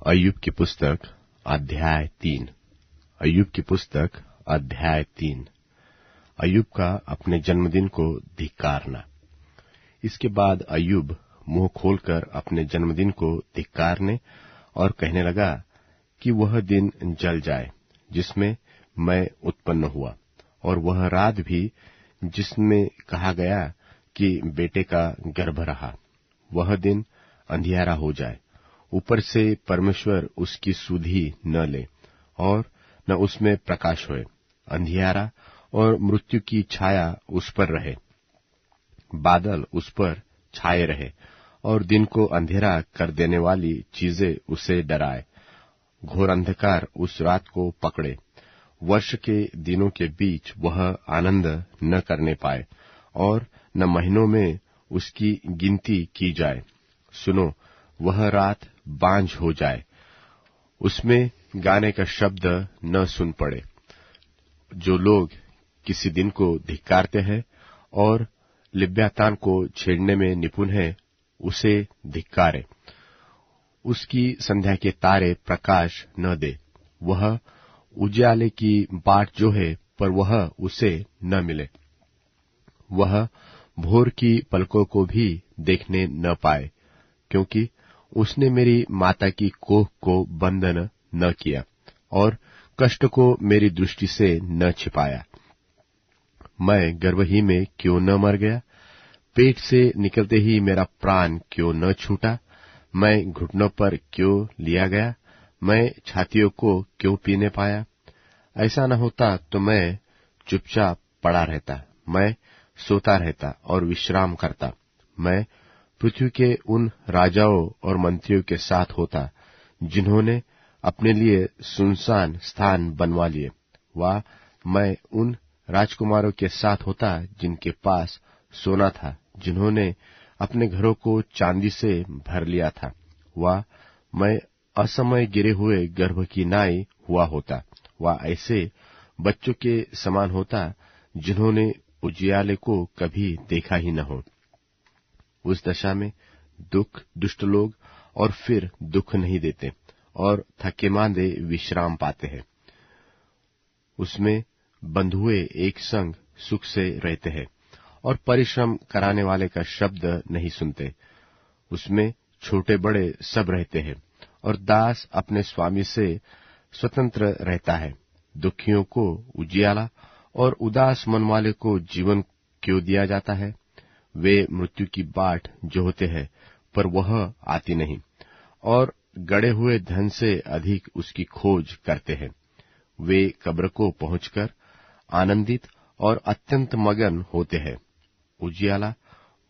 अय्यूब की पुस्तक अध्याय 3। अय्यूब की पुस्तक अध्याय 3। अय्यूब का अपने जन्मदिन को धिक्कारना। इसके बाद अय्यूब मुंह खोलकर अपने जन्मदिन को धिक्कारने और कहने लगा कि वह दिन जल जाए जिसमें मैं उत्पन्न हुआ, और वह रात भी जिसमें कहा गया कि बेटे का गर्भ रहा। वह दिन अंधियारा हो जाए, ऊपर से परमेश्वर उसकी सुधि न ले और न उसमें प्रकाश होए। अंधियारा और मृत्यु की छाया उस पर रहे, बादल उस पर छाए रहे और दिन को अंधेरा कर देने वाली चीजें उसे डराए। घोर अंधकार उस रात को पकड़े। वर्ष के दिनों के बीच वह आनंद न करने पाए और न महीनों में उसकी गिनती की जाए। सुनो, वह रात बांझ हो जाए, उसमें गाने का शब्द न सुन पड़े। जो लोग किसी दिन को धिक्कारते हैं और लिव्यातान को छेड़ने में निपुण है, उसे धिक्कारे। उसकी संध्या के तारे प्रकाश न दे। वह उजियाले की बाट जो है, पर वह उसे न मिले। वह भोर की पलकों को भी देखने न पाए, क्योंकि उसने मेरी माता की कोख को बंधन न किया और कष्ट को मेरी दृष्टि से न छिपाया। मैं गर्भ ही में क्यों न मर गया? पेट से निकलते ही मेरा प्राण क्यों न छूटा? मैं घुटनों पर क्यों लिया गया? मैं छातियों को क्यों पीने पाया? ऐसा न होता तो मैं चुपचाप पड़ा रहता, मैं सोता रहता और विश्राम करता। मैं पृथ्वी के उन राजाओं और मंत्रियों के साथ होता जिन्होंने अपने लिए सुनसान स्थान बनवा लिए। वा मैं उन राजकुमारों के साथ होता जिनके पास सोना था, जिन्होंने अपने घरों को चांदी से भर लिया था। वा मैं असमय गिरे हुए गर्भ की नाई हुआ होता। वा ऐसे बच्चों के समान होता जिन्होंने उजियाले को कभी देखा ही न हो। उस दशा में दुख दुष्ट लोग और फिर दुख नहीं देते, और थके मांदे विश्राम पाते हैं। उसमें बंधुए एक संग सुख से रहते हैं और परिश्रम कराने वाले का शब्द नहीं सुनते। उसमें छोटे बड़े सब रहते हैं और दास अपने स्वामी से स्वतंत्र रहता है। दुखियों को उजियाला और उदास मन वाले को जीवन क्यों दिया जाता है? वे मृत्यु की बाट जोहते हैं, पर वह आती नहीं, और गड़े हुए धन से अधिक उसकी खोज करते हैं। वे कब्र को पहुंचकर आनंदित और अत्यंत मगन होते हैं। उजियाला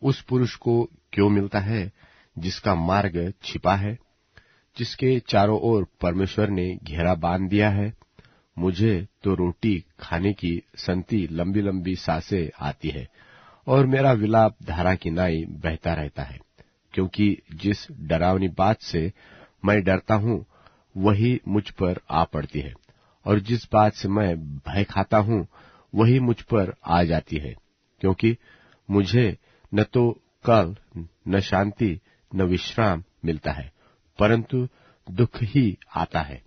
उस पुरुष को क्यों मिलता है जिसका मार्ग छिपा है, जिसके चारों ओर परमेश्वर ने घेरा बांध दिया है? मुझे तो रोटी खाने की संति लंबी लंबी सांसें आती है, और मेरा विलाप धारा की नाई बहता रहता है, क्योंकि जिस डरावनी बात से मैं डरता हूं वही मुझ पर आ पड़ती है, और जिस बात से मैं भय खाता हूं वही मुझ पर आ जाती है। क्योंकि मुझे न तो कल न शांति न विश्राम मिलता है, परंतु दुख ही आता है।